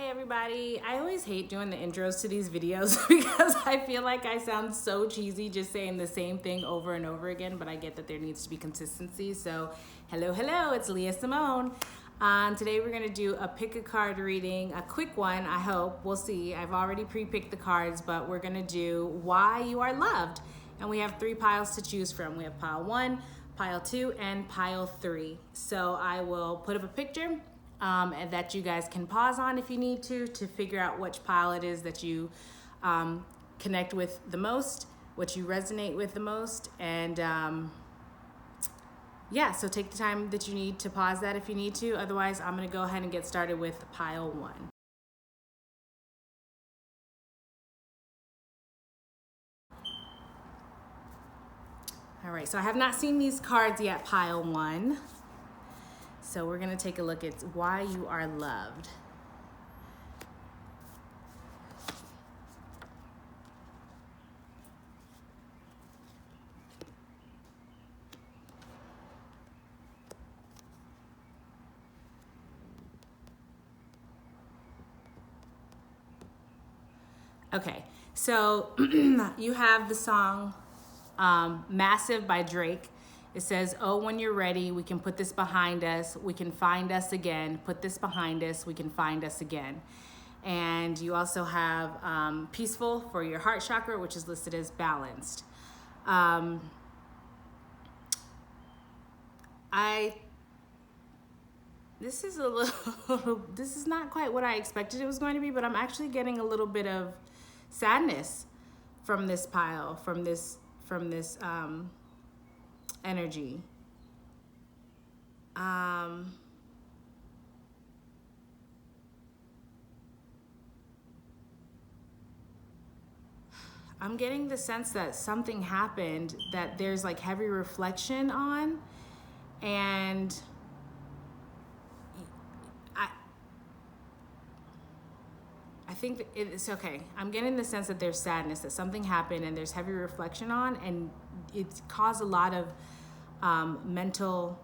everybody. I always hate doing the intros to these videos because I feel like I sound so cheesy just saying the same thing over and over again, but I get that there needs to be consistency. So hello, it's ALIASMITH. Today we're gonna do a pick a card reading, a quick one, I hope. We'll see. I've already pre-picked the cards, but we're gonna do why you are loved. And we have 3 piles to choose from. We have pile 1, pile 2, and pile 3. So I will put up a picture and that you guys can pause on if you need to figure out which pile it is that you connect with the most, what you resonate with the most, and yeah, so take the time that you need to pause that if you need to. Otherwise, I'm gonna go ahead and get started with pile 1. All right, so I have not seen these cards yet, pile 1. So we're gonna take a look at why you are loved. Okay, so you have the song Massive by Drake. It says, oh, when you're ready, we can put this behind us. We can find us again. Put this behind us. We can find us again. And you also have Peaceful for your heart chakra, which is listed as balanced. This is a little, this is not quite what I expected it was going to be, but I'm actually getting a little bit of sadness from this pile, from this energy. I'm getting the sense that something happened that there's like heavy reflection on, and I think that it's okay. I'm getting the sense that there's sadness, that something happened and there's heavy reflection on, and it's caused a lot of mental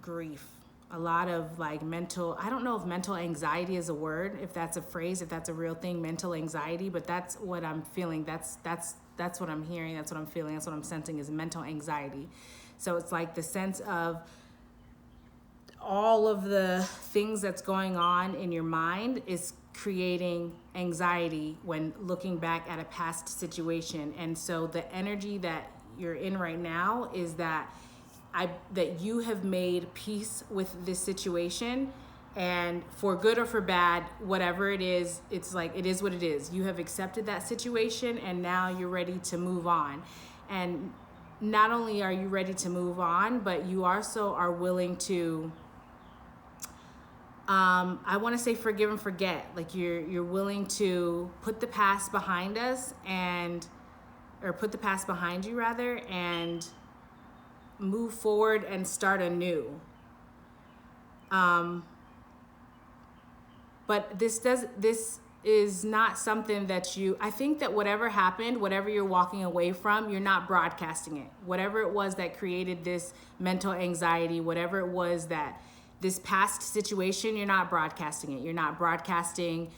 grief, a lot of like mental, I don't know if mental anxiety is a word, if that's a phrase, if that's a real thing, mental anxiety, but that's what I'm feeling. That's what I'm hearing. That's what I'm feeling. That's what I'm sensing is mental anxiety. So it's like the sense of all of the things that's going on in your mind is creating anxiety when looking back at a past situation. And so the energy that you're in right now is that you have made peace with this situation, and for good or for bad, whatever it is, it's like it is what it is. You have accepted that situation, and now you're ready to move on. And not only are you ready to move on, but you also are willing to I want to say forgive and forget. Like you're willing to put the past behind us or put the past behind you rather, and move forward and start anew. But this is not something that I think that whatever happened, whatever you're walking away from, you're not broadcasting it. Whatever it was that created this mental anxiety, whatever it was that this past situation, you're not broadcasting it. You're not broadcasting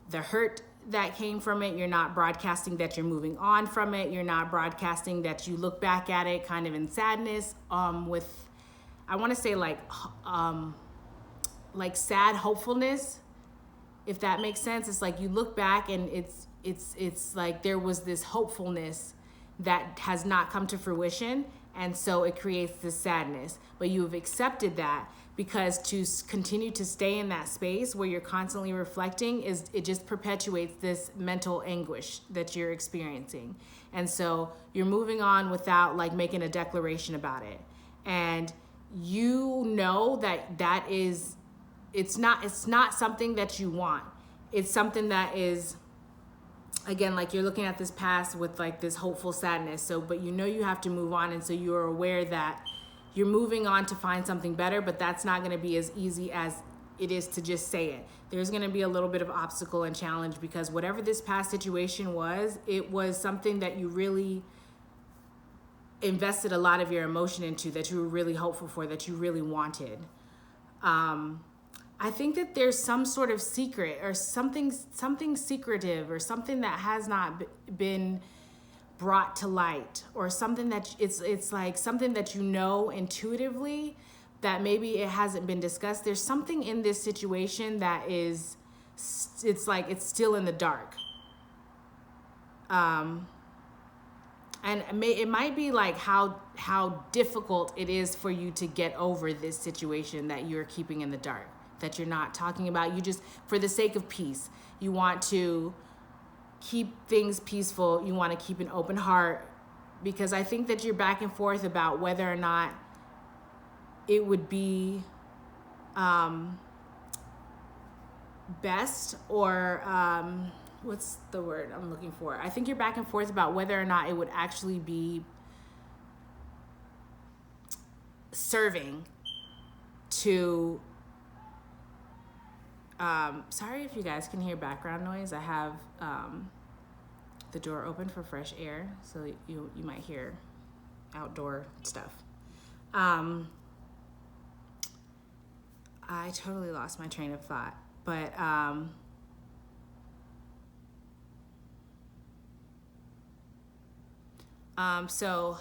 the hurt that came from it. You're not broadcasting that you're moving on from it. You're not broadcasting that you look back at it kind of in sadness, with, I want to say like sad hopefulness, if that makes sense. It's like you look back and it's like there was this hopefulness that has not come to fruition, and so it creates this sadness. But you have accepted that, because to continue to stay in that space where you're constantly reflecting it just perpetuates this mental anguish that you're experiencing. And so you're moving on without like making a declaration about it. And you know that is, it's not something that you want. It's something that is, again, like you're looking at this past with like this hopeful sadness. So, but you know you have to move on. And so you're aware that you're moving on to find something better, but that's not going to be as easy as it is to just say it. There's going to be a little bit of obstacle and challenge, because whatever this past situation was, it was something that you really invested a lot of your emotion into, that you were really hopeful for, that you really wanted. I think that there's some sort of secret or something secretive or something that has not been brought to light, or something that it's like something that you know intuitively that maybe it hasn't been discussed. There's something in this situation that is, it's like it's still in the dark. And it might be like how difficult it is for you to get over this situation that you're keeping in the dark, that you're not talking about. You just, for the sake of peace, you want to keep things peaceful. You want to keep an open heart, because I think that you're back and forth about whether or not it would be best, or what's the word I'm looking for? I think you're back and forth about whether or not it would actually be serving to sorry if you guys can hear background noise. I have the door open for fresh air, so you might hear outdoor stuff. I totally lost my train of thought, but so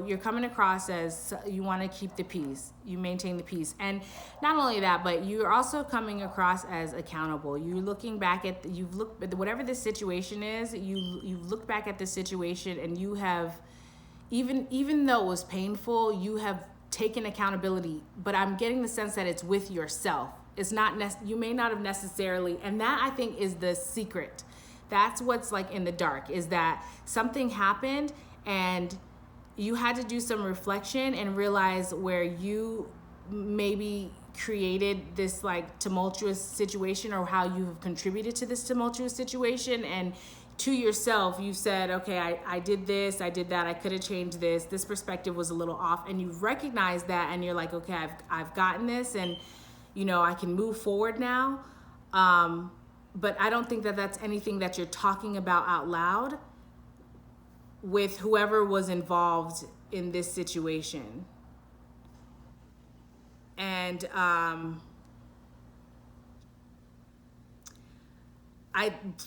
you're coming across as you want to keep the peace, you maintain the peace. And not only that, but you're also coming across as accountable. You're looking back at, whatever this situation is, you've looked back at the situation, and you have, even though it was painful, you have taken accountability. But I'm getting the sense that it's with yourself. It's not, you may not have necessarily, and that I think is the secret. That's what's like in the dark, is that something happened and you had to do some reflection and realize where you maybe created this like tumultuous situation, or how you have contributed to this tumultuous situation. And to yourself, you said, okay, I did this, I did that, I could have changed this perspective was a little off. And you recognize that, and you're like, okay, I've gotten this, and I can move forward now. But I don't think that that's anything that you're talking about out loud with whoever was involved in this situation. And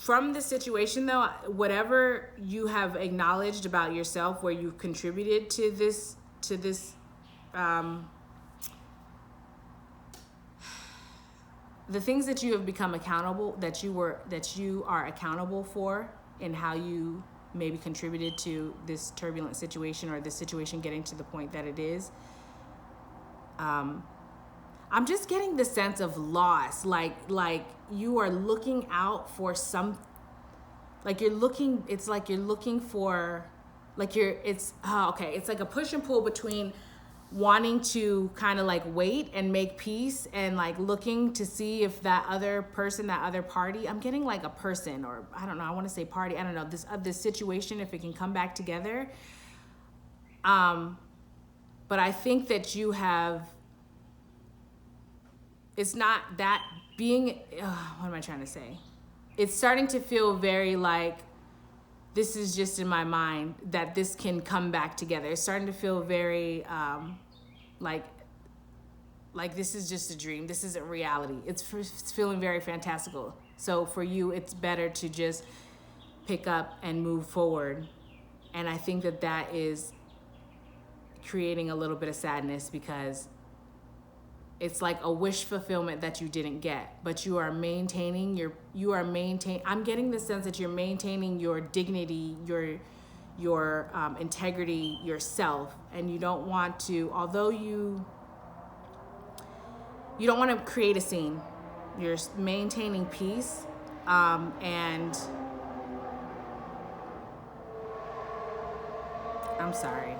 from the situation though, whatever you have acknowledged about yourself, where you've contributed to this the things that you have become accountable, that you are accountable for, and how you maybe contributed to this turbulent situation, or this situation getting to the point that it is. I'm just getting the sense of loss, like you are looking out for some, like you're looking, it's like you're looking for, like it's like a push and pull between wanting to kind of like wait and make peace, and like looking to see if that other person, that other party, I'm getting like a person, or I don't know, I want to say party, I don't know, this situation, if it can come back together. But I think that you have, it's not that being, what am I trying to say? It's starting to feel very like, this is just in my mind, that this can come back together. It's starting to feel very like this is just a dream. This isn't reality. It's feeling very fantastical. So for you, it's better to just pick up and move forward. And I think that is creating a little bit of sadness, because it's like a wish fulfillment that you didn't get, but you are maintaining I'm getting the sense that you're maintaining your dignity, your integrity, yourself. And you don't want to, although you don't want to create a scene, you're maintaining peace. And I'm sorry.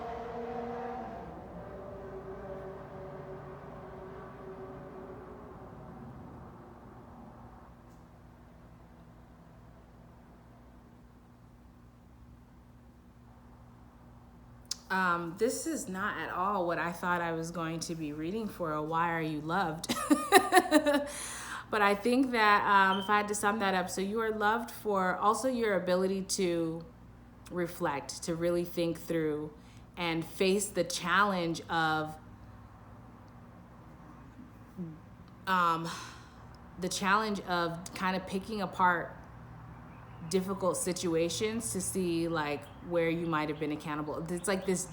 This is not at all what I thought I was going to be reading for a Why Are You Loved? But I think that if I had to sum that up, so you are loved for also your ability to reflect, to really think through and face the challenge of the challenge of kind of picking apart difficult situations to see like where you might have been accountable. It's like this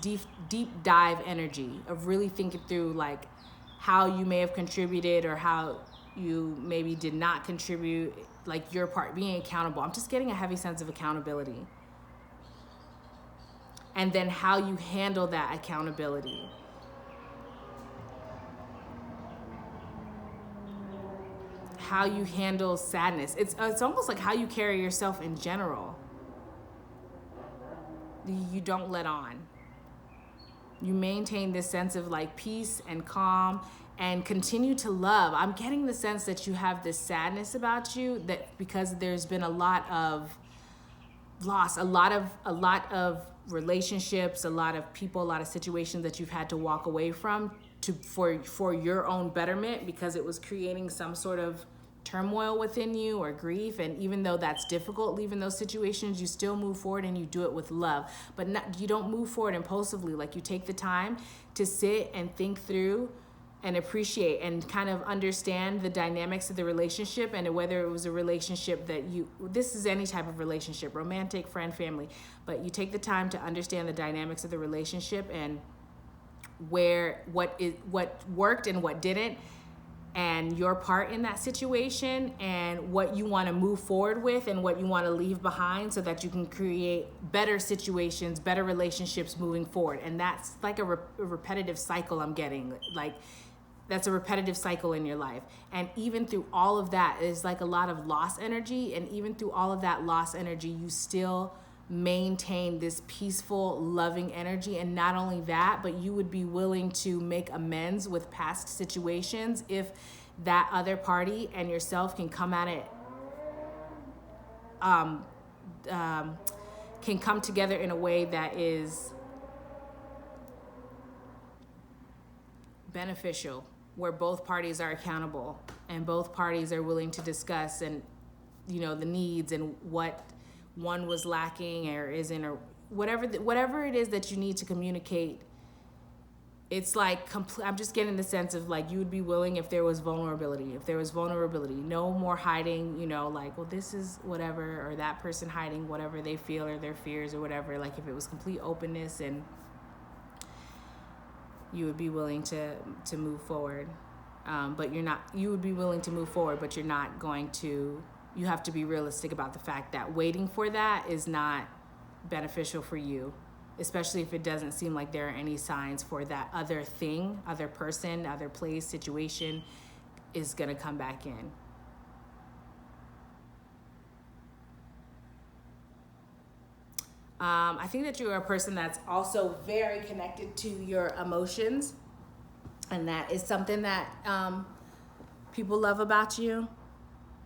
deep dive energy of really thinking through like how you may have contributed or how you maybe did not contribute, like your part, being accountable. I'm just getting a heavy sense of accountability. And then how you handle that accountability. How you handle sadness. It's almost like how you carry yourself in general. You don't let on. You maintain this sense of like peace and calm and continue to love. I'm getting the sense that you have this sadness about you, that because there's been a lot of loss, a lot of relationships, a lot of people, a lot of situations that you've had to walk away from for your own betterment, because it was creating some sort of turmoil within you or grief. And even though that's difficult, leaving those situations, you still move forward and you do it with love. But you don't move forward impulsively. Like, you take the time to sit and think through and appreciate and kind of understand the dynamics of the relationship, and whether it was a relationship that this is any type of relationship, romantic, friend, family, but you take the time to understand the dynamics of the relationship and what worked and what didn't, and your part in that situation, and what you want to move forward with and what you want to leave behind, so that you can create better situations, better relationships moving forward. And that's like a repetitive cycle I'm getting. Like, that's a repetitive cycle in your life. And even through all of that, is like a lot of loss energy. And even through all of that loss energy, you still maintain this peaceful, loving energy. And not only that, but you would be willing to make amends with past situations if that other party and yourself can come at it, can come together in a way that is beneficial, where both parties are accountable and both parties are willing to discuss and, the needs and what one was lacking or isn't, or whatever it is that you need to communicate. It's like, I'm just getting the sense of like, you would be willing if there was vulnerability. No more hiding, like, well, this is whatever, or that person hiding whatever they feel or their fears or whatever. Like, if it was complete openness, and you would be willing to move forward. But you would be willing to move forward, but you're not going to. You have to be realistic about the fact that waiting for that is not beneficial for you, especially if it doesn't seem like there are any signs for that other thing, other person, other place, situation is going to come back in. I think that you are a person that's also very connected to your emotions, and that is something that people love about you,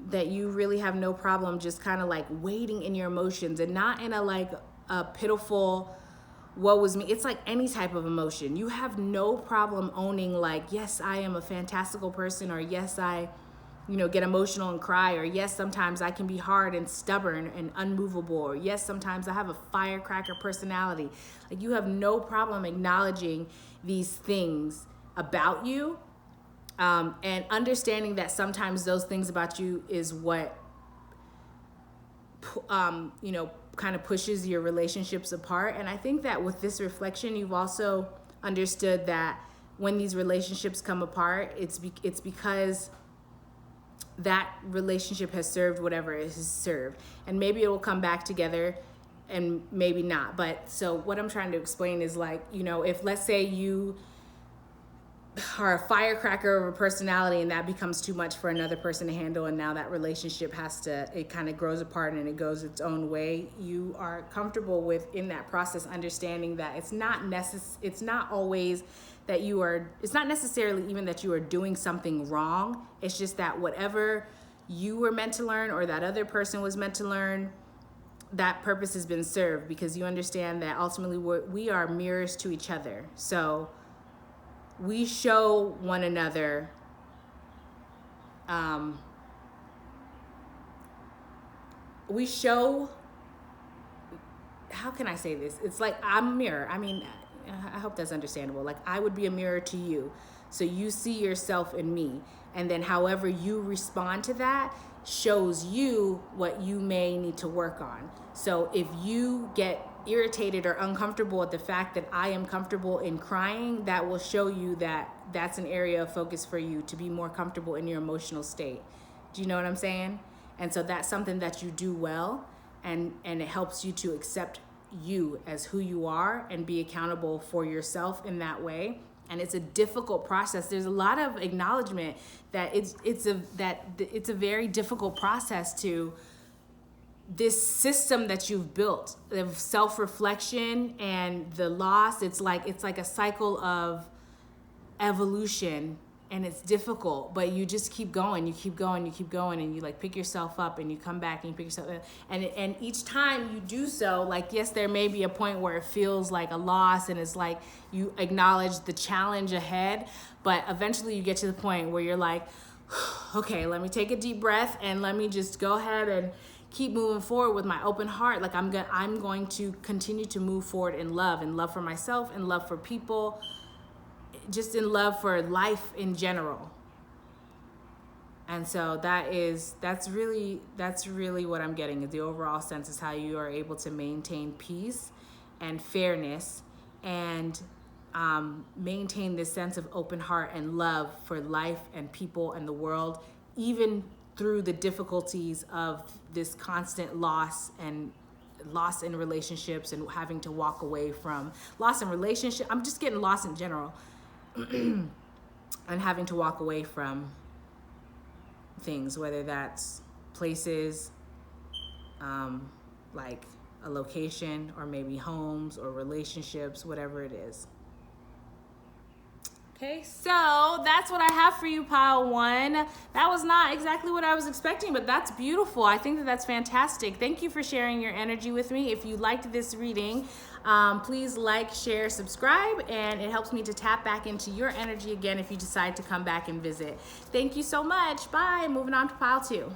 that you really have no problem just kind of like waiting in your emotions, and not in a pitiful, woe was me. It's like any type of emotion. You have no problem owning like, yes, I am a fantastical person, or yes, I get emotional and cry, or yes, sometimes I can be hard and stubborn and unmovable, or yes, sometimes I have a firecracker personality. Like, you have no problem acknowledging these things about you, and understanding that sometimes those things about you is what, kind of pushes your relationships apart. And I think that with this reflection, you've also understood that when these relationships come apart, it's because that relationship has served whatever it has served, and maybe it will come back together and maybe not. But so what I'm trying to explain is like, if let's say you are a firecracker of a personality and that becomes too much for another person to handle, and now that relationship it kind of grows apart and it goes its own way, you are comfortable with, in that process, understanding that it's not always that it's not necessarily even that you are doing something wrong. It's just that whatever you were meant to learn, or that other person was meant to learn, that purpose has been served, because you understand that ultimately we are mirrors to each other. So we show one another how can I say this? It's like, I'm a mirror. I mean, I hope that's understandable. Like, I would be a mirror to you. So you see yourself in me. And then however you respond to that shows you what you may need to work on. So if you get irritated or uncomfortable at the fact that I am comfortable in crying, that will show you that that's an area of focus for you to be more comfortable in your emotional state. Do you know what I'm saying? And so that's something that you do well, and it helps you to accept you as who you are and be accountable for yourself in that way. And it's a difficult process. There's a lot of acknowledgement that it's a very difficult process to this system that you've built of self-reflection and the loss. It's like a cycle of evolution, and it's difficult, but you just keep going, you keep going, you keep going, and you like pick yourself up and you come back and you pick yourself up. And each time you do so, like, yes, there may be a point where it feels like a loss and it's like you acknowledge the challenge ahead, but eventually you get to the point where you're like, okay, let me take a deep breath and let me just go ahead and keep moving forward with my open heart. Like I'm going to continue to move forward in love for myself and love for people, just in love for life in general. And so that's really what I'm getting. The overall sense is how you are able to maintain peace and fairness and maintain this sense of open heart and love for life and people and the world, even through the difficulties of this constant loss in relationships and having to walk away from loss in relationship. I'm just getting lost in general. And having to walk away from things, whether that's places, like a location, or maybe homes or relationships, whatever it is. Okay, so that's what I have for you, pile one. That was not exactly what I was expecting, but that's beautiful. I think that's fantastic. Thank you for sharing your energy with me. If you liked this reading, please like, share, subscribe, and it helps me to tap back into your energy again if you decide to come back and visit. Thank you so much. Bye. Moving on to pile two.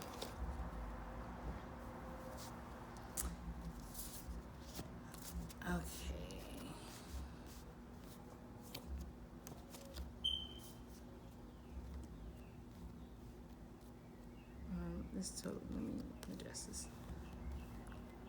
So let me adjust this.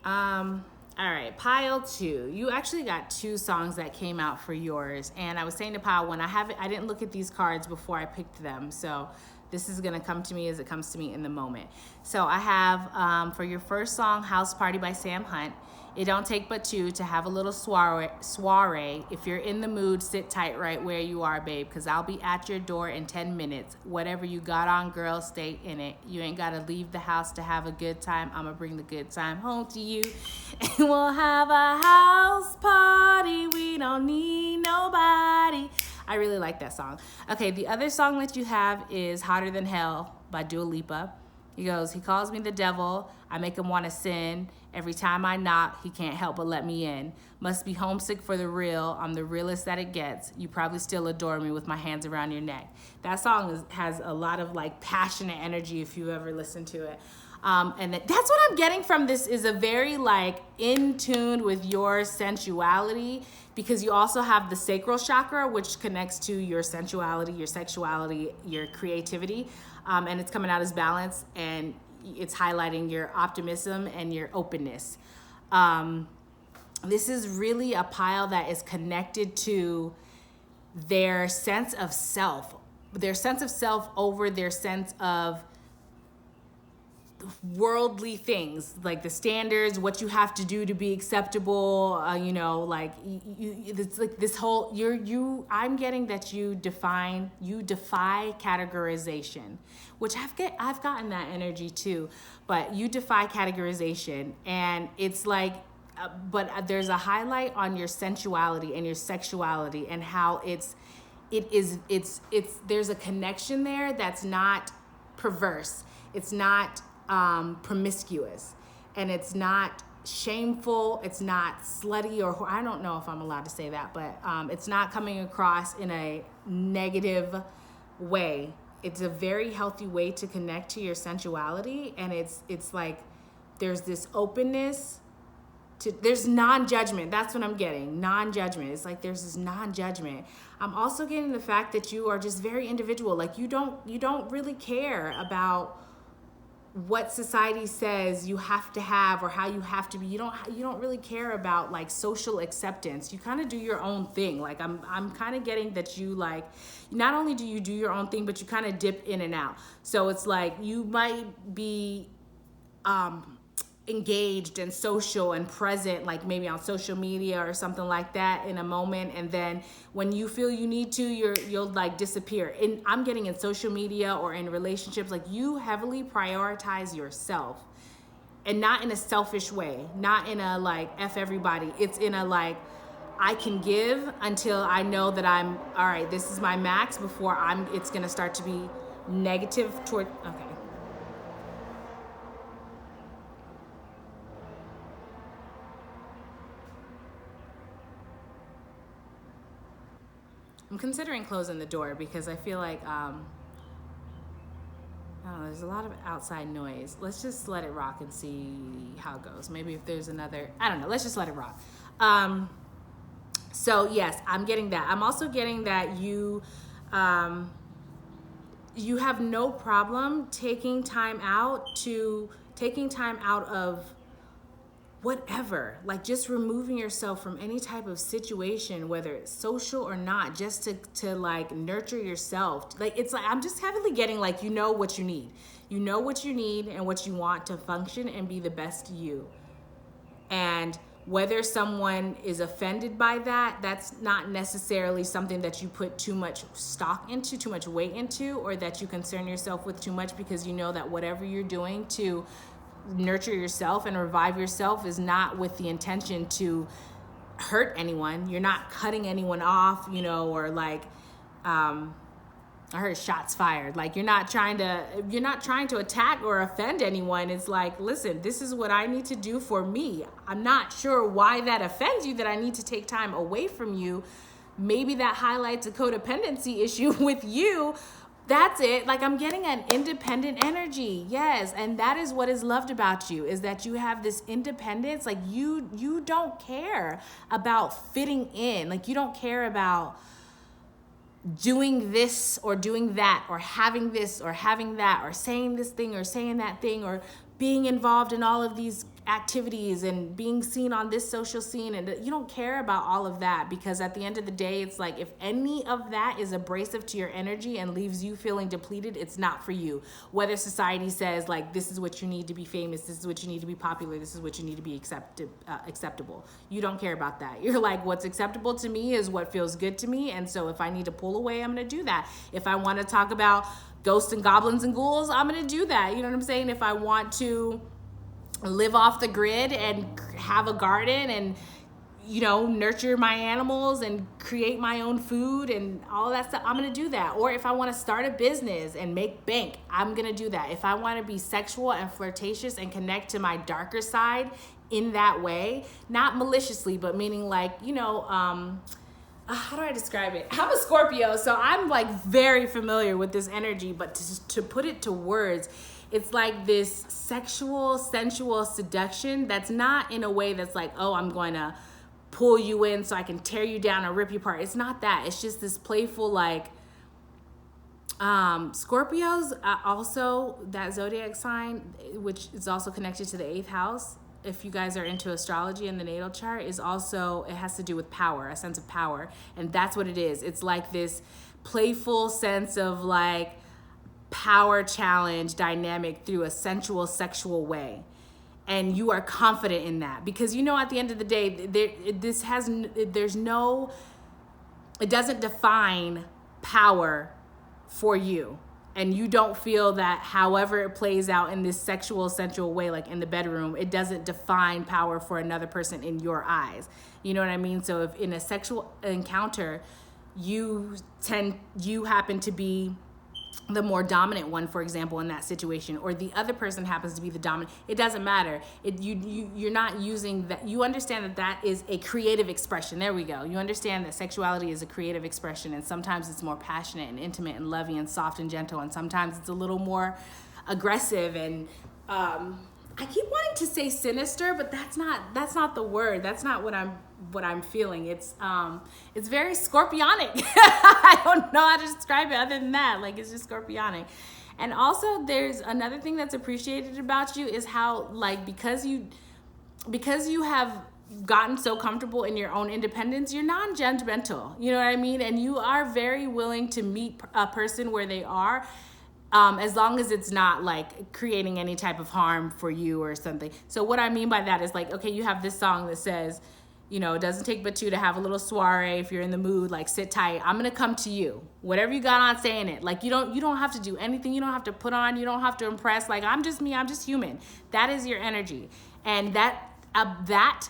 All right, pile two. You actually got two songs that came out for yours, and I was saying to pile one, I didn't look at these cards before I picked them, so this is gonna come to me as it comes to me in the moment. So I have for your first song, House Party by Sam Hunt. It don't take but two to have a little soiree. If you're in the mood, sit tight right where you are, babe, because I'll be at your door in 10 minutes. Whatever you got on, girl, stay in it. You ain't got to leave the house to have a good time. I'm going to bring the good time home to you. And we'll have a house party. We don't need nobody. I really like that song. Okay, the other song that you have is Hotter Than Hell by Dua Lipa. He goes, he calls me the devil. I make him want to sin. Every time I knock, he can't help but let me in. Must be homesick for the real. I'm the realest that it gets. You probably still adore me with my hands around your neck. That song has a lot of like passionate energy if you ever listen to it. And that's what I'm getting from this, is a very like in tune with your sensuality, because you also have the sacral chakra, which connects to your sensuality, your sexuality, your creativity. And it's coming out as balance, and it's highlighting your optimism and your openness. This is really a pile that is connected to their sense of self over their sense of worldly things, like the standards, what you have to do to be acceptable, like it's like this whole, I'm getting that you defy categorization, which I've gotten that energy too, but you defy categorization, and it's like, but there's a highlight on your sensuality and your sexuality and how there's a connection there that's not perverse. It's not promiscuous, and it's not shameful. It's not slutty, or I don't know if I'm allowed to say that, but it's not coming across in a negative way. It's a very healthy way to connect to your sensuality, and it's like there's this openness there's non-judgment. That's what I'm getting. Non-judgment. It's like there's this non-judgment. I'm also getting the fact that you are just very individual. Like you don't really care about what society says you have to have or how you have to be. You don't really care about like social acceptance. You kind of do your own thing. Like I'm kind of getting that you like, not only do you do your own thing, but you kind of dip in and out. So it's like you might be engaged and social and present, like maybe on social media or something like that in a moment, and then when you feel you need to, you'll like disappear. And I'm getting in social media or in relationships, like you heavily prioritize yourself, and not in a selfish way, not in a like F everybody. It's in a like, I can give until I know that I'm all right, this is my max, before it's gonna start to be negative toward, okay. I'm considering closing the door because I feel like, I don't know, there's a lot of outside noise. Let's just let it rock and see how it goes. Maybe if there's another, I don't know, let's just let it rock. So yes, I'm getting that. I'm also getting that you have no problem taking time out of whatever, like just removing yourself from any type of situation, whether it's social or not, just to like nurture yourself. Like it's like I'm just heavily getting like, you know what you need and what you want to function and be the best you. And whether someone is offended by that, that's not necessarily something that you put too much stock into, too much weight into, or that you concern yourself with too much, because you know that whatever you're doing to nurture yourself and revive yourself is not with the intention to hurt anyone. You're not cutting anyone off, or like, I heard shots fired. Like you're not trying to attack or offend anyone. It's like, listen, this is what I need to do for me. I'm not sure why that offends you, that I need to take time away from you. Maybe that highlights a codependency issue with you. That's it. Like I'm getting an independent energy. Yes. And that is what is loved about you, is that you have this independence. Like you don't care about fitting in. Like you don't care about doing this or doing that, or having this or having that, or saying this thing or saying that thing, or being involved in all of these activities and being seen on this social scene. And you don't care about all of that, because at the end of the day, it's like, if any of that is abrasive to your energy and leaves you feeling depleted, it's not for you. Whether society says like, this is what you need to be famous, this is what you need to be popular, this is what you need to be acceptable. You don't care about that. You're like, what's acceptable to me is what feels good to me. And so if I need to pull away, I'm going to do that. If I want to talk about ghosts and goblins and ghouls, I'm going to do that. You know what I'm saying? If I want to live off the grid and have a garden and nurture my animals and create my own food and all that stuff, I'm gonna do that. Or if I want to start a business and make bank, I'm gonna do that. If I want to be sexual and flirtatious and connect to my darker side in that way, not maliciously, but meaning like, how do I describe it? I'm a Scorpio, so I'm like very familiar with this energy, but to put it to words, it's like this sexual, sensual seduction that's not in a way that's like, oh, I'm going to pull you in so I can tear you down or rip you apart. It's not that. It's just this playful, like, Scorpios, also that zodiac sign, which is also connected to the 8th house, if you guys are into astrology in the natal chart, is also, it has to do with power, a sense of power. And that's what it is. It's like this playful sense of like power challenge dynamic through a sensual, sexual way. And you are confident in that because, at the end of the day, it doesn't define power for you. And you don't feel that however it plays out in this sexual, sensual way, like in the bedroom, it doesn't define power for another person in your eyes. You know what I mean? So if in a sexual encounter, you happen to be the more dominant one, for example, in that situation, or the other person happens to be the dominant, it doesn't matter. You're not using that. You understand that is a creative expression. There we go. You understand that sexuality is a creative expression, and sometimes it's more passionate and intimate and loving and soft and gentle, and sometimes it's a little more aggressive and I keep wanting to say sinister, but that's not the word. That's not what I'm feeling. It's very scorpionic. I don't know how to describe it other than that. Like, it's just scorpionic. And also there's another thing that's appreciated about you is how, like, because you have gotten so comfortable in your own independence, you're non-judgmental. You know what I mean? And you are very willing to meet a person where they are, as long as it's not like creating any type of harm for you or something. So what I mean by that is, like, okay, you have this song that says, you know, it doesn't take but two to have a little soiree. If you're in the mood, like, sit tight. I'm gonna come to you. Whatever you got on, saying it. Like, you don't have to do anything. You don't have to put on. You don't have to impress. Like, I'm just me. I'm just human. That is your energy, and that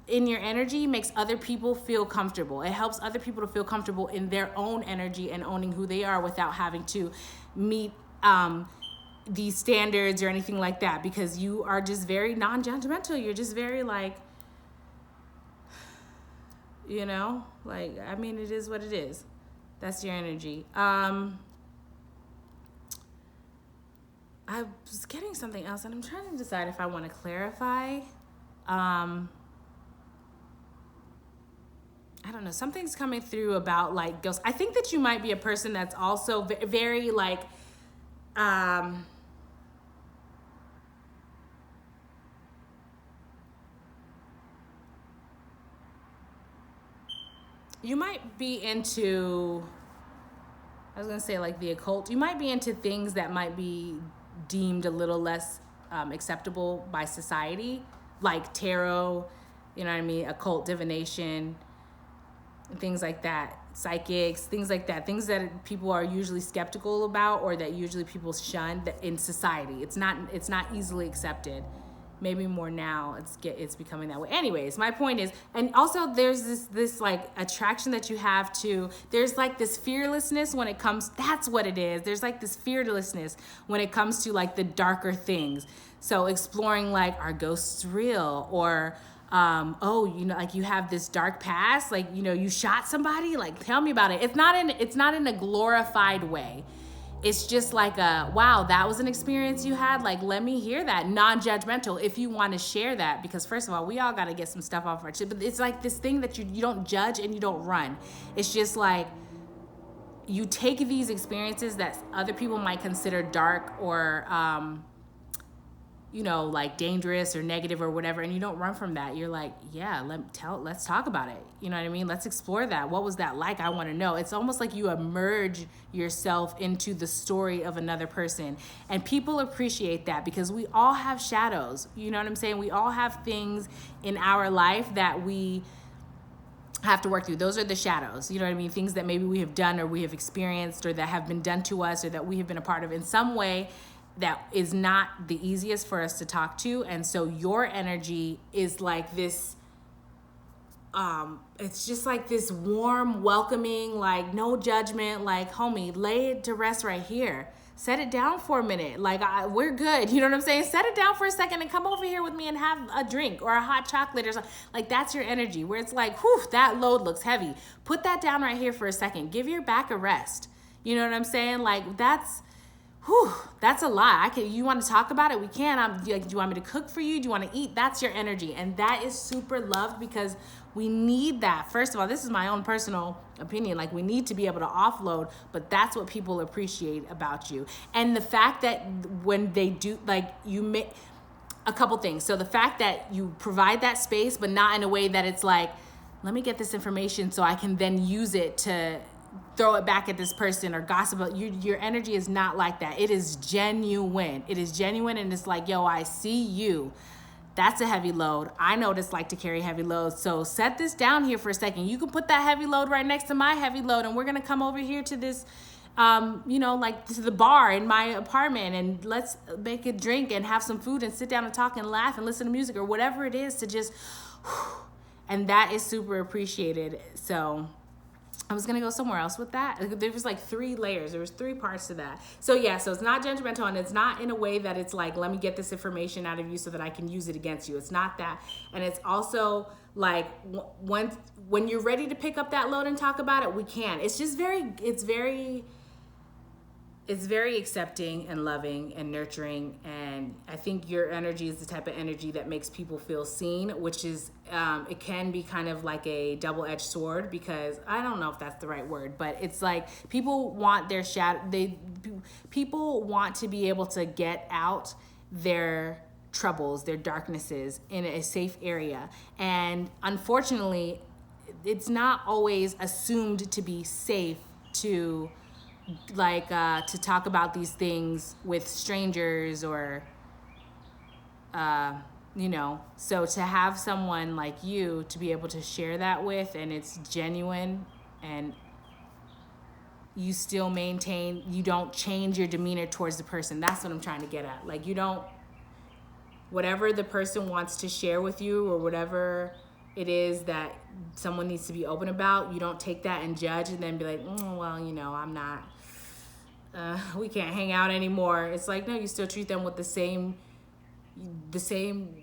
in your energy makes other people feel comfortable. It helps other people to feel comfortable in their own energy and owning who they are without having to meet these standards or anything like that, because you are just very non-judgmental. You're just very, like, you know, like, I mean, it is what it is. That's your energy. I was getting something else and I'm trying to decide if I want to clarify. I don't know, something's coming through about, like, ghosts. I think that you might be a person that's also very, like, you might be into, I was gonna say, like, the occult. You might be into things that might be deemed a little less acceptable by society, like tarot, you know what I mean, occult divination, things like that, psychics, things like that, things that people are usually skeptical about or that usually people shun in society. It's not easily accepted. Maybe more now it's becoming that way. Anyways, my point is, and also there's this like attraction that you have to, there's like this fearlessness when it comes, that's what it is. There's like this fearlessness when it comes to, like, the darker things. So exploring, like, are ghosts real? Or oh, you know, like, you have this dark past, like, you know, you shot somebody, like, tell me about it. It's not in a glorified way. It's just like a, wow, that was an experience you had. Like, let me hear that. Non-judgmental if you want to share that, because first of all, we all got to get some stuff off our chest. But it's like this thing that you don't judge and you don't run. It's just like, you take these experiences that other people might consider dark or, you know, like dangerous or negative or whatever, and you don't run from that. You're like, yeah, let's talk about it. You know what I mean? Let's explore that. What was that like? I want to know. It's almost like you immerse yourself into the story of another person, and people appreciate that because we all have shadows. You know what I'm saying? We all have things in our life that we have to work through. Those are the shadows. You know what I mean? Things that maybe we have done or we have experienced or that have been done to us or that we have been a part of in some way that is not the easiest for us to talk to. And so your energy is like this, it's just like this warm, welcoming, like, no judgment, like, homie, lay it to rest right here. Set it down for a minute. Like, we're good. You know what I'm saying? Set it down for a second and come over here with me and have a drink or a hot chocolate or something. Like, that's your energy, where it's like, whew, that load looks heavy. Put that down right here for a second. Give your back a rest. You know what I'm saying? Like, that's a lot. You want to talk about it? We can. Do you want me to cook for you? Do you want to eat? That's your energy. And that is super loved because we need that. First of all, this is my own personal opinion. Like, we need to be able to offload, but that's what people appreciate about you. And the fact that when they do, like, you make a couple things. So the fact that you provide that space, but not in a way that it's like, let me get this information so I can then use it to throw it back at this person or gossip about you. Your energy is not like that. It is genuine. It is genuine, and it's like, yo, I see you. That's a heavy load. I know what it's like to carry heavy loads. So set this down here for a second. You can put that heavy load right next to my heavy load, and we're gonna come over here to this, you know, like to the bar in my apartment, and let's make a drink and have some food and sit down and talk and laugh and listen to music or whatever it is to just, and that is super appreciated. So I was gonna go somewhere else with that. There was like 3 layers. There was 3 parts to that. So yeah, so it's not judgmental, and it's not in a way that it's like, let me get this information out of you so that I can use it against you. It's not that. And it's also like, when you're ready to pick up that load and talk about it, we can. It's just very, it's very accepting and loving and nurturing, and I think your energy is the type of energy that makes people feel seen, which is it can be kind of like a double-edged sword, because I don't know if that's the right word, but it's like people want their people want to be able to get out their troubles, their darknesses in a safe area, and unfortunately it's not always assumed to be safe to to talk about these things with strangers, or so to have someone like you to be able to share that with, and it's genuine, and you still maintain, you don't change your demeanor towards the person. That's what I'm trying to get at. Like, you don't, whatever the person wants to share with you, or whatever it is that someone needs to be open about, you don't take that and judge and then be like, well, I'm not, we can't hang out anymore. It's like, no, you still treat them with the same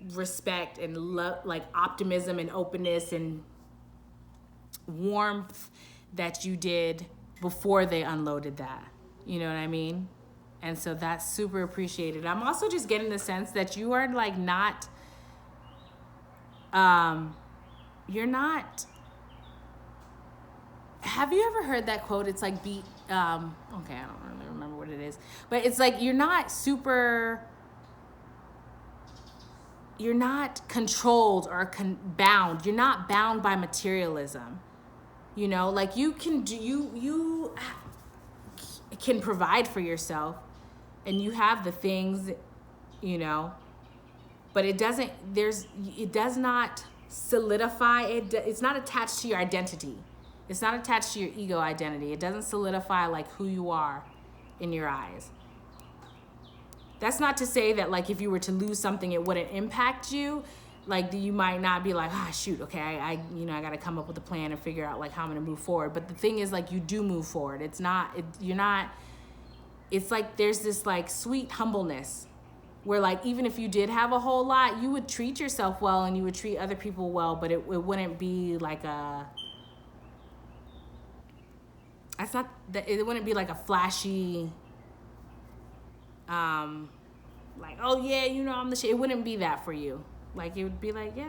respect and love, like optimism and openness and warmth that you did before they unloaded that. You know what I mean? And so that's super appreciated. I'm also just getting the sense that you are like not, you're not, have you ever heard that quote? It's like, okay, I don't really remember what it is, but it's like, you're not you're not controlled or bound. You're not bound by materialism. Like you can do, you can provide for yourself, and you have the things, but it does not solidify it. It's not attached to your identity. It's not attached to your ego identity. It doesn't solidify like who you are in your eyes. That's not to say that like if you were to lose something, it wouldn't impact you. Like you might not be like, shoot, okay, I got to come up with a plan and figure out like how I'm going to move forward. But the thing is, like, you do move forward. It's like there's this like sweet humbleness where like even if you did have a whole lot, you would treat yourself well and you would treat other people well, but it wouldn't be like it wouldn't be like a flashy, like, oh yeah, I'm the shit. It wouldn't be that for you. Like, it would be like, yeah,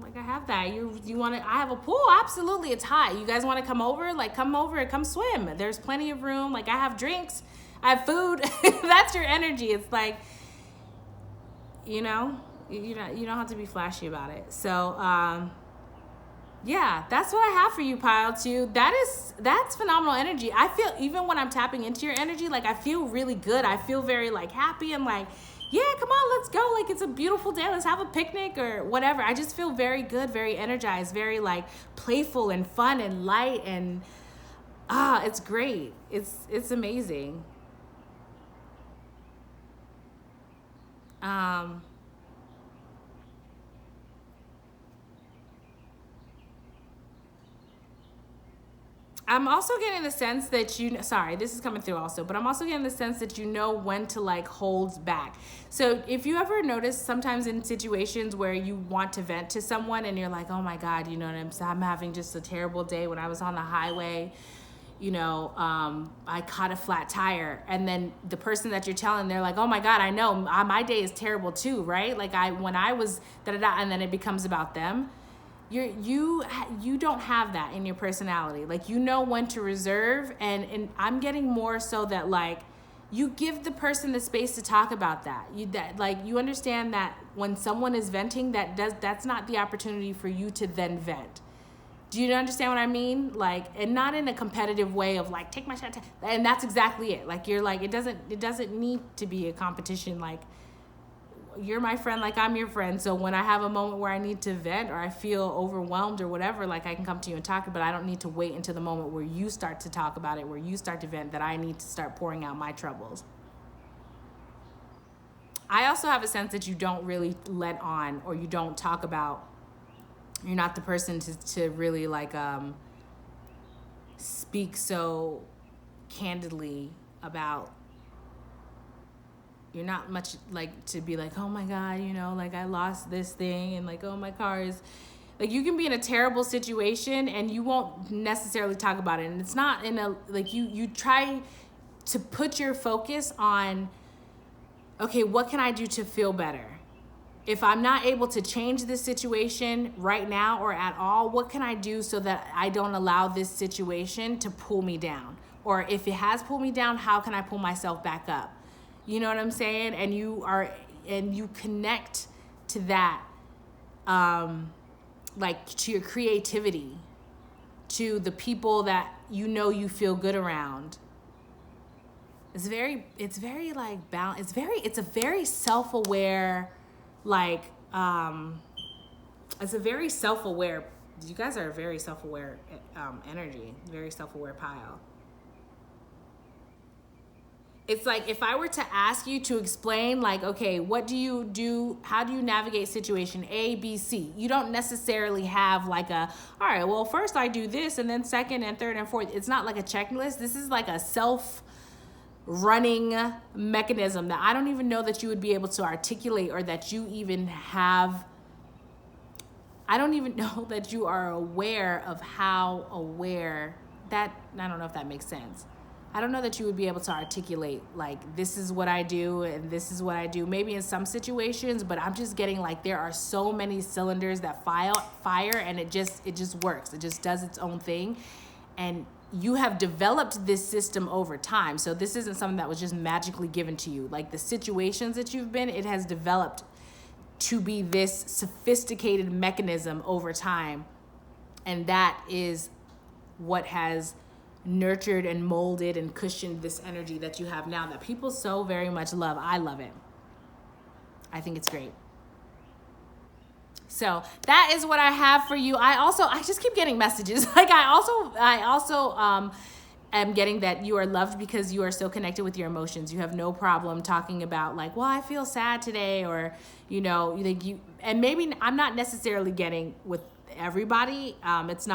like I have that. I have a pool. Absolutely. It's hot. You guys want to come over? Like, come over and come swim. There's plenty of room. Like, I have drinks. I have food. That's your energy. It's like, you don't have to be flashy about it. So, yeah, that's what I have for you, Pile 2. That's phenomenal energy. I feel, even when I'm tapping into your energy, like I feel really good. I feel very like happy and like, yeah, come on, let's go. Like, it's a beautiful day. Let's have a picnic or whatever. I just feel very good, very energized, very like playful and fun and light, and it's great. It's amazing. I'm also getting the sense that sorry, this is coming through also, but I'm also getting the sense that you know when to like hold back. So if you ever notice sometimes in situations where you want to vent to someone and you're like, oh my God, I'm having just a terrible day. When I was on the highway, I caught a flat tire, and then the person that you're telling, they're like, oh my God, I know my day is terrible too, right? Like when I was da-da-da, and then it becomes about them. You don't have that in your personality. Like, when to reserve, and I'm getting more so that like you give the person the space to talk about that. You understand that when someone is venting, that's not the opportunity for you to then vent. Do you understand what I mean? Like, and not in a competitive way of like, take my shot, and that's exactly it. Like, you're like, it doesn't need to be a competition. Like, you're my friend, like I'm your friend. So when I have a moment where I need to vent or I feel overwhelmed or whatever, like I can come to you and talk, but I don't need to wait until the moment where you start to talk about it, where you start to vent, that I need to start pouring out my troubles. I also have a sense that you don't really let on, or you don't talk about, you're not the person to really like speak so candidly about. You're not much like to be like, oh my God, like I lost this thing, and like, oh, my car is, like, you can be in a terrible situation and you won't necessarily talk about it. And it's not in a, like, you try, to put your focus on, okay, what can I do to feel better? If I'm not able to change this situation right now or at all, what can I do so that I don't allow this situation to pull me down? Or if it has pulled me down, how can I pull myself back up? You know what I'm saying? And you connect to that, like to your creativity, to the people that you feel good around. It's very like balance. It's a very self-aware, like, it's a very self-aware, you guys are a very self-aware energy, very self-aware pile. It's like if I were to ask you to explain, like, okay, what do you do? How do you navigate situation A, B, C? You don't necessarily have like all right, well, first I do this, and then second and third and fourth. It's not like a checklist. This is like a self-running mechanism that I don't even know that you would be able to articulate, or that you even have. I don't even know that you are aware of how aware that, I don't know if that makes sense. I don't know that you would be able to articulate, like, this is what I do and this is what I do. Maybe in some situations, but I'm just getting like there are so many cylinders that fire, and it just works. It just does its own thing. And you have developed this system over time. So this isn't something that was just magically given to you. Like the situations that you've been, it has developed to be this sophisticated mechanism over time. And that is what has nurtured and molded and cushioned this energy that you have now that people so very much love. I love it. I think it's great. So that is what I have for you. I just keep getting messages. Like I also am getting that you are loved because you are so connected with your emotions. You have no problem talking about like, well, I feel sad today, or, you know, and maybe I'm not necessarily getting with everybody. It's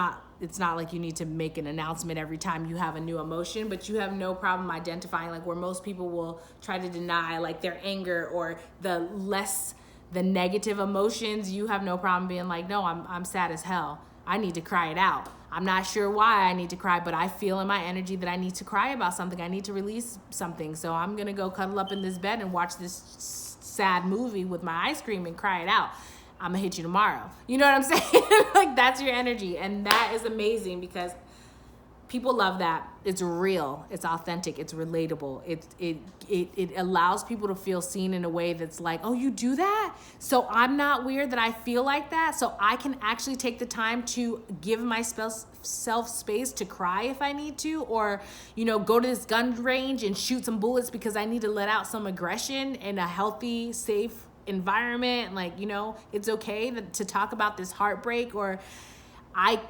not like you need to make an announcement every time you have a new emotion, but you have no problem identifying, like, where most people will try to deny like their anger or the negative emotions. You have no problem being like, no, I'm sad as hell. I need to cry it out. I'm not sure why I need to cry, but I feel in my energy that I need to cry about something. I need to release something. So I'm going to go cuddle up in this bed and watch this sad movie with my ice cream and cry it out. I'm gonna hit you tomorrow. You know what I'm saying? Like that's your energy. And that is amazing because people love that. It's real, it's authentic, it's relatable. It allows people to feel seen in a way that's like, oh, you do that? So I'm not weird that I feel like that. So I can actually take the time to give myself space to cry if I need to, or, you know, go to this gun range and shoot some bullets because I need to let out some aggression in a healthy, safe environment. Like, you know, it's okay to talk about this heartbreak, or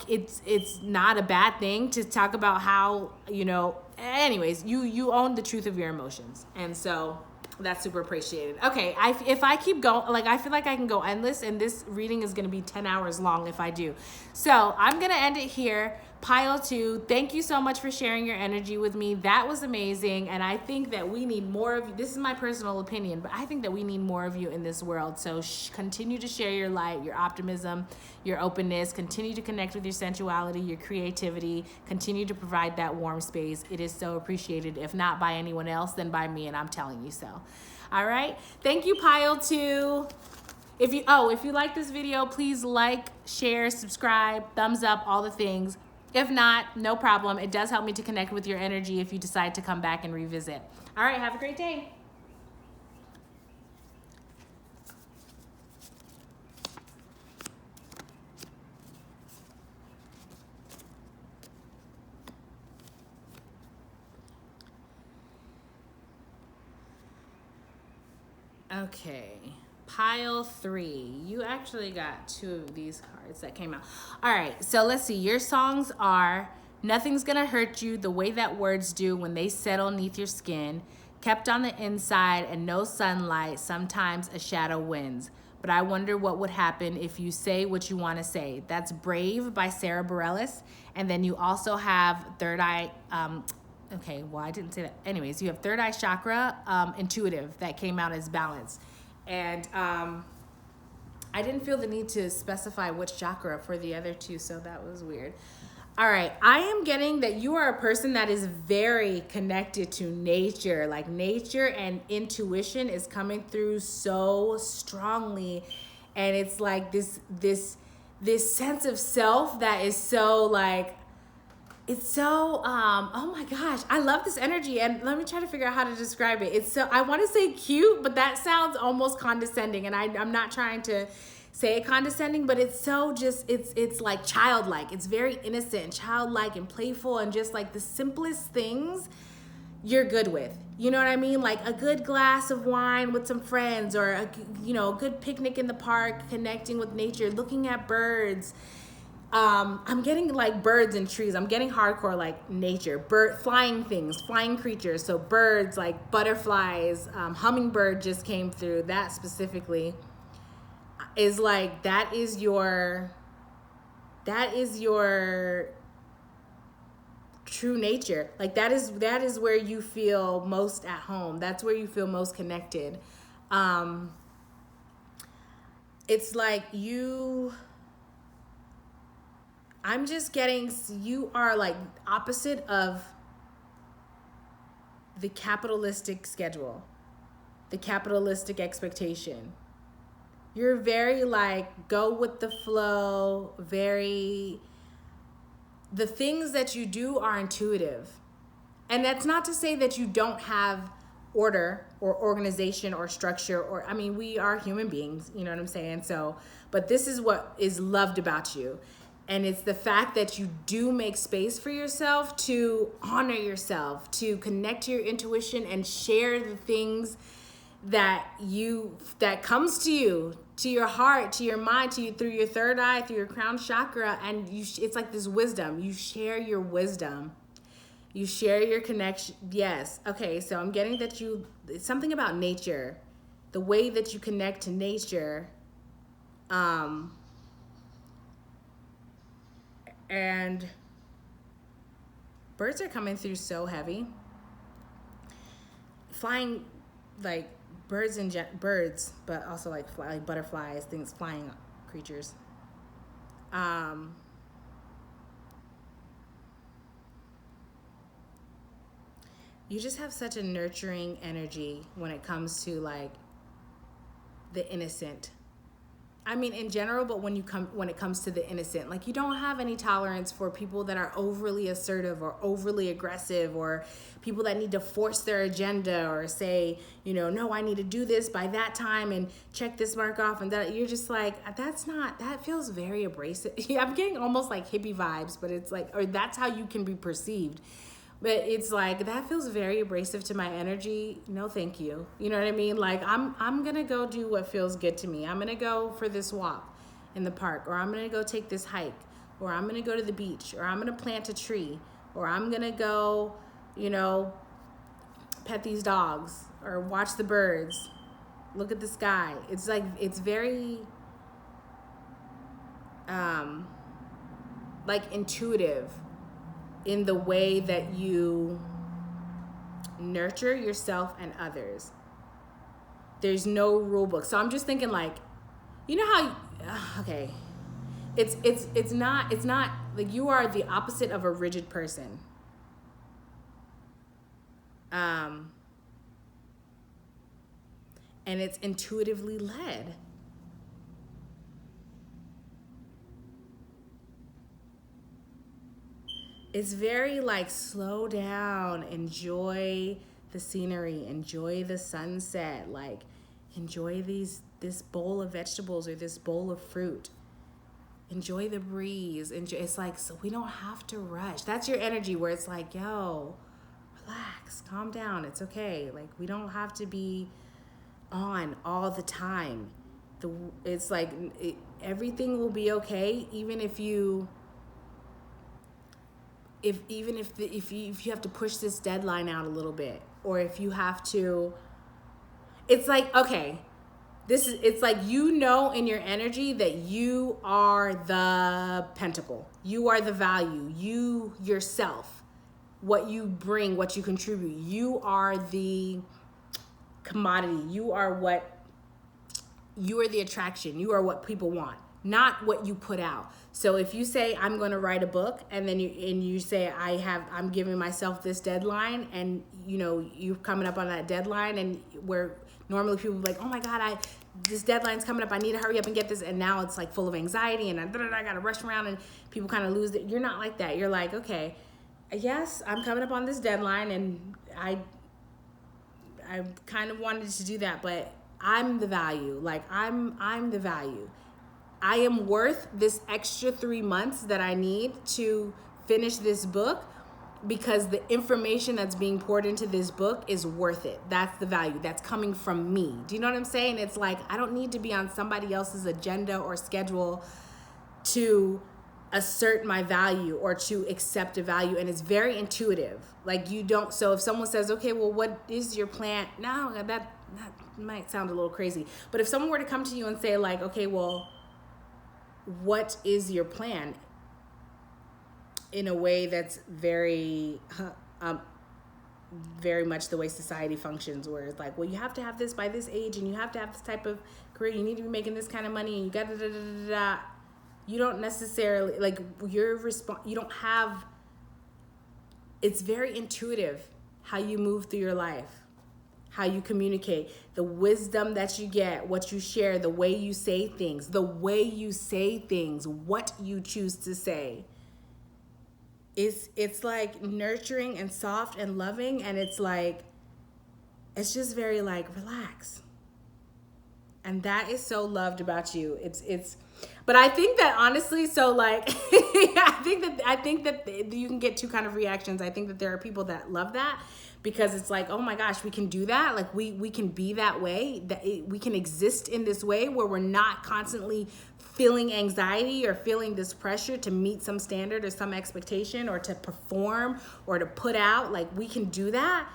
it's not a bad thing to talk about how, you know, anyways, you own the truth of your emotions. And so that's super appreciated. Okay, if I keep going, like, I feel like I can go endless, and this reading is going to be 10 hours long if I do. So I'm going to end it here. Pile 2, thank you so much for sharing your energy with me. That was amazing, and I think that we need more of you. This is my personal opinion, but I think that we need more of you in this world. So continue to share your light, your optimism, your openness. Continue to connect with your sensuality, your creativity. Continue to provide that warm space. It is so appreciated, if not by anyone else, then by me, and I'm telling you so. All right, thank you, Pile 2. If you like this video, please like, share, subscribe, thumbs up, all the things. If not, no problem. It does help me to connect with your energy if you decide to come back and revisit. All right, have a great day. Okay. Pile 3. You actually got 2 of these cards that came out. All right, so let's see. Your songs are Nothing's Gonna Hurt You, The Way That Words Do When They Settle Neath Your Skin, Kept on the Inside, and No Sunlight, Sometimes a Shadow Wins. But I Wonder What Would Happen If You Say What You Want to Say. That's Brave by Sarah Bareilles. And then you also have Third Eye, okay, well, I didn't say that. Anyways, you have Third Eye Chakra, Intuitive, that came out as Balance. And I didn't feel the need to specify which chakra for the other 2, so that was weird. All right, I am getting that you are a person that is very connected to nature. Like nature and intuition is coming through so strongly, and it's like this sense of self that is so like, it's so oh my gosh, I love this energy. And let me try to figure out how to describe it. It's so, I want to say cute, but that sounds almost condescending, and I'm not trying to say it condescending, but it's so just, it's like childlike. It's very innocent and childlike and playful, and just like the simplest things you're good with. You know what I mean? Like a good glass of wine with some friends, or a good picnic in the park, connecting with nature, looking at birds. I'm getting like birds and trees. I'm getting hardcore like nature, flying things, flying creatures. So birds, like butterflies, hummingbird just came through. That specifically is like, that is your true nature. Like that is where you feel most at home. That's where you feel most connected. It's like I'm just getting, you are like opposite of the capitalistic schedule, the capitalistic expectation. You're very like go with the flow, the things that you do are intuitive. And that's not to say that you don't have order or organization or structure, or, I mean, we are human beings, you know what I'm saying? So, but this is what is loved about you. And it's the fact that you do make space for yourself to honor yourself, to connect to your intuition and share the things that comes to you, to your heart, to your mind, to you through your third eye, through your crown chakra. And it's like this wisdom. You share your wisdom. You share your connection. Yes. Okay. So I'm getting that it's something about nature, the way that you connect to nature. And birds are coming through so heavy. Flying, like birds, but also like butterflies, things, flying creatures. You just have such a nurturing energy when it comes to like the innocent. I mean, in general, but when it comes to the innocent, like you don't have any tolerance for people that are overly assertive or overly aggressive, or people that need to force their agenda, or say, no, I need to do this by that time and check this mark off, and that. You're just like, that feels very abrasive. I'm getting almost like hippie vibes, but it's like, or that's how you can be perceived. But it's like, that feels very abrasive to my energy. No, thank you. You know what I mean? Like, I'm going to go do what feels good to me. I'm going to go for this walk in the park, or I'm going to go take this hike, or I'm going to go to the beach, or I'm going to plant a tree, or I'm going to go, pet these dogs, or watch the birds, look at the sky. It's like, it's very, like intuitive in the way that you nurture yourself and others. There's no rule book. So I'm just thinking like, how, okay, it's not like, you are the opposite of a rigid person. And it's intuitively led. It's very like, slow down, enjoy the scenery, enjoy the sunset, like enjoy this bowl of vegetables or this bowl of fruit. Enjoy the breeze. It's like, so we don't have to rush. That's your energy, where it's like, yo, relax, calm down, it's okay. Like, we don't have to be on all the time. It's like, everything will be okay, even if you have to push this deadline out a little bit, or if you have to, it's like, okay, it's like, in your energy that you are the pentacle, you are the value, you yourself, what you bring, what you contribute, you are the commodity, you are the attraction, you are what people want. not what you put out. So if you say I'm going to write a book, and then you say I'm giving myself this deadline, and you're coming up on that deadline, and where normally people are like, oh my God, this deadline's coming up, I need to hurry up and get this, and now it's like full of anxiety, and I gotta rush around, and people kind of lose it. You're not like that. You're like, okay, yes, I'm coming up on this deadline, and I kind of wanted to do that, but I'm the value. Like I'm the value. I am worth this extra 3 months that I need to finish this book, because the information that's being poured into this book is worth it. That's the value that's coming from me. Do you know what I'm saying? It's like, I don't need to be on somebody else's agenda or schedule to assert my value or to accept a value. And it's very intuitive. Like so if someone says, okay, well, what is your plan? No, that might sound a little crazy. But if someone were to come to you and say like, okay, well, what is your plan? In a way that's very, very much the way society functions, where it's like, well, you have to have this by this age, and you have to have this type of career, you need to be making this kind of money, and you got da. You don't necessarily, like, you don't have, it's very intuitive how you move through your life, how you communicate, the wisdom that you get, what you share, the way you say things, what you choose to say. It's like nurturing and soft and loving, and it's just very like, relax. And that is so loved about you. But I think that honestly, so like, I think that you can get two kind of reactions. I think that there are people that love that, because it's like, oh my gosh, we can do that. Like we can be that way, we can exist in this way where we're not constantly feeling anxiety or feeling this pressure to meet some standard or some expectation or to perform or to put out. Like, we can do that.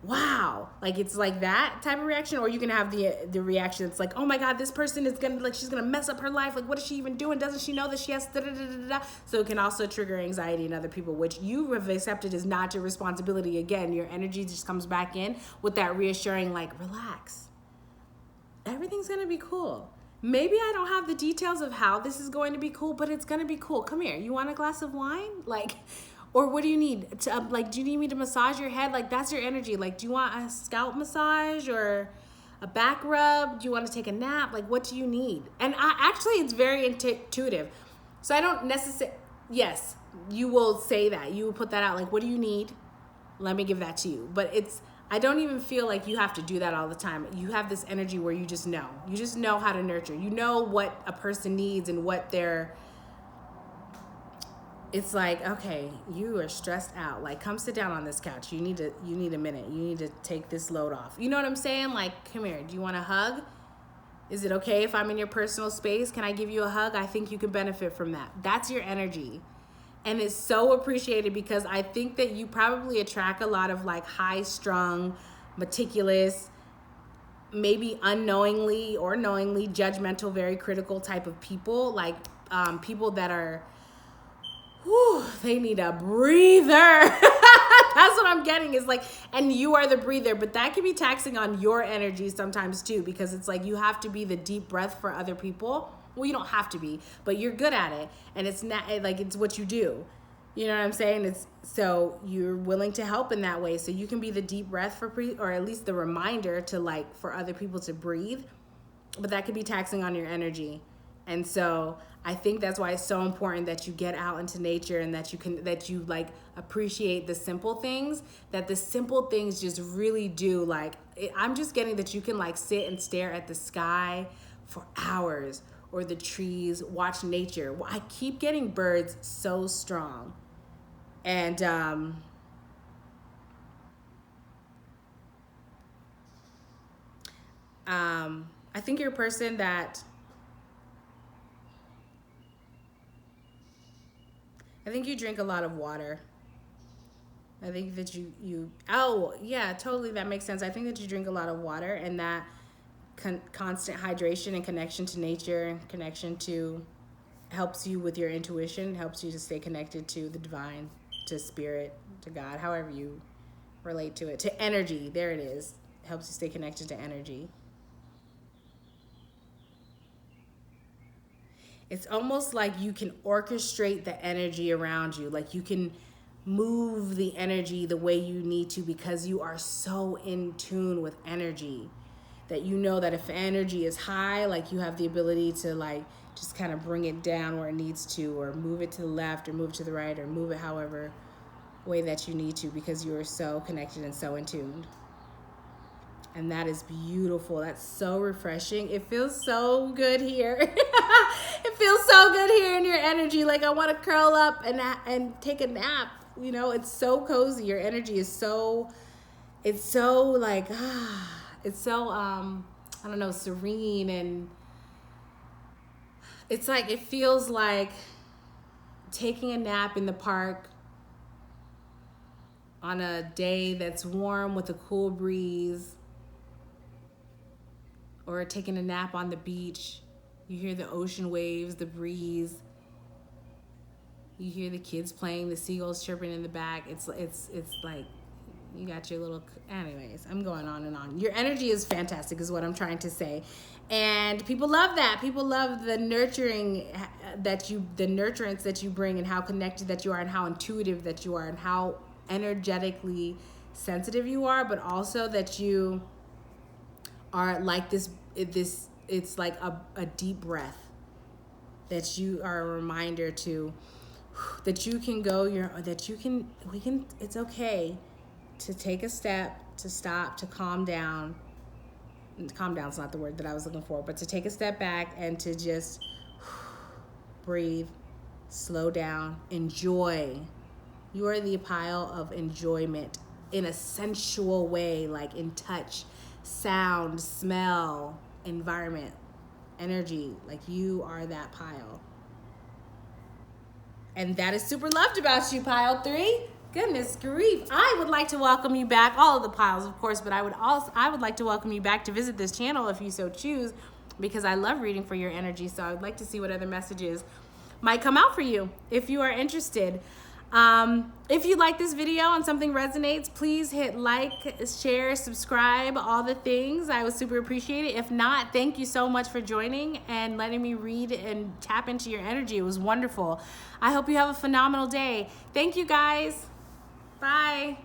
Wow. Like, it's like that type of reaction. Or you can have the reaction that's like, oh my God, this person is gonna, like, she's gonna mess up her life. Like, what is she even doing? Doesn't she know that she has da-da-da-da-da? So it can also trigger anxiety in other people, which you have accepted is not your responsibility. Again, your energy just comes back in with that reassuring, like, relax. Everything's gonna be cool. Maybe I don't have the details of how this is going to be cool, but it's going to be cool. Come here. You want a glass of wine? Like, or what do you need? Like, do you need me to massage your head? Like, that's your energy. Like, do you want a scalp massage or a back rub? Do you want to take a nap? Like, what do you need? And actually, it's very intuitive. So I don't necessarily, yes, you will say that. You will put that out. Like, what do you need? Let me give that to you. But I don't even feel like you have to do that all the time. You have this energy where you just know. You just know how to nurture. You know what a person needs and what it's like, okay, you are stressed out. Like, come sit down on this couch. You need a minute. You need to take this load off. You know what I'm saying? Like, come here. Do you want a hug? Is it okay if I'm in your personal space? Can I give you a hug? I think you could benefit from that. That's your energy. And it's so appreciated, because I think that you probably attract a lot of like high-strung, meticulous, maybe unknowingly or knowingly judgmental, very critical type of people. Like people that are, they need a breather. That's what I'm getting, is like, and you are the breather, but that can be taxing on your energy sometimes too, because it's like you have to be the deep breath for other people. Well, you don't have to be, but you're good at it, and it's not like, it's what you do. You know what I'm saying? So you're willing to help in that way. So you can be the deep breath or at least the reminder to, like, for other people to breathe, but that could be taxing on your energy. And so I think that's why it's so important that you get out into nature, and that you like appreciate the simple things, that the simple things just really do, like, I'm just getting that you can like sit and stare at the sky for hours, or the trees, watch nature. I keep getting birds so strong. And I think you're a person that, I think you drink a lot of water. I think that oh yeah, totally, that makes sense. I think that you drink a lot of water, and that constant hydration and connection to nature, connection to, helps you with your intuition, helps you to stay connected to the divine, to spirit, to God, however you relate to it, to energy. There it is. Helps you stay connected to energy. It's almost like you can orchestrate the energy around you. Like you can move the energy the way you need to because you are so in tune with energy that you know that if energy is high, like you have the ability to like just kind of bring it down where it needs to, or move it to the left or move it to the right or move it however way that you need to, because you are so connected and so in tune. And that is beautiful. That's so refreshing. It feels so good here. It feels so good here in your energy. Like I want to curl up and take a nap. You know, it's so cozy. Your energy is so, it's so like, it's so, I don't know, serene. And it's like, it feels like taking a nap in the park on a day that's warm with a cool breeze, or taking a nap on the beach. You hear the ocean waves, the breeze. You hear the kids playing, the seagulls chirping in the back. It's like you got your little, anyways, I'm going on and on. Your energy is fantastic is what I'm trying to say. And people love that. People love the nurturance that you bring, and how connected that you are, and how intuitive that you are, and how energetically sensitive you are, but also that you are like this, it's like a deep breath, that you are a reminder to, that you can go it's okay to take a step, to stop, to calm down. Calm down's not the word that I was looking for, but to take a step back and to just breathe, slow down, enjoy. You are the pile of enjoyment in a sensual way, like in touch, sound, smell, environment, energy. Like you are that pile. And that is super loved about you, pile 3. Goodness grief. I would like to welcome you back, all of the piles, of course, but I would like to welcome you back to visit this channel if you so choose, because I love reading for your energy. So I would like to see what other messages might come out for you if you are interested. If you like this video and something resonates, please hit like, share, subscribe, all the things. I would super appreciate it. If not, thank you so much for joining and letting me read and tap into your energy. It was wonderful. I hope you have a phenomenal day. Thank you guys. Bye.